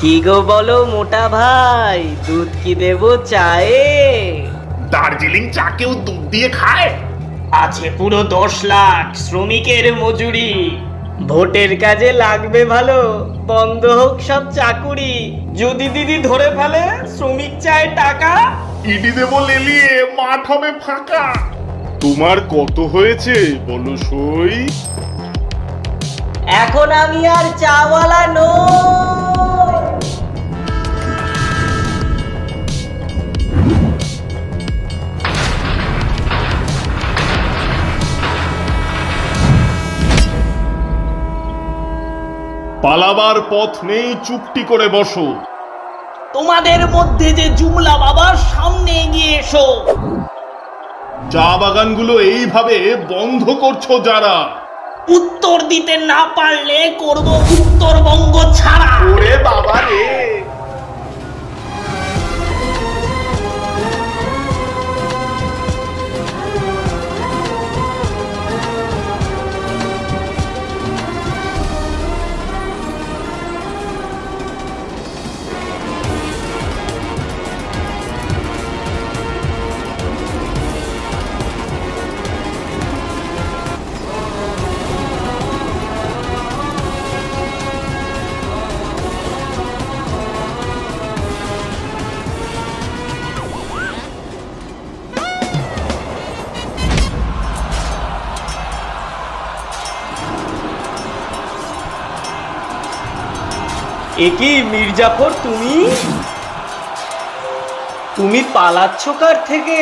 কি গো বলো মোটা ভাই, দুধ কি দেবো চায়ে? দার্জিলিং চা কেউ দুধ দিয়ে খায়? আছে পুরো 10 লাখ শ্রমিকের মজুরি। ভোটের কাজে লাগবে ভালো, বন্ধ হোক সব চাকুরি। যদি দিদি ধরে ফেলে শ্রমিক চায় টাকা, ইডি দেবো লেলিয়ে, মাঠ হবে ফাঁকা। তোমার কত হয়েছে বলো সই? এখন আমি আর চাওয়ালা নই। পালাবার পথ নেই, চুপটি করে বসো। তোমাদের মধ্যে যে জুমলা বাবার সামনে এগিয়ে এসো। চা বাগানগুলো এইভাবে বন্ধ করছো যারা, উত্তর দিতে না পারলে করব উত্তরবঙ্গ ছাড়া। ওরে বাবা রে। একি মির্জাফর, তুমি পালাচ্ছ কার থেকে?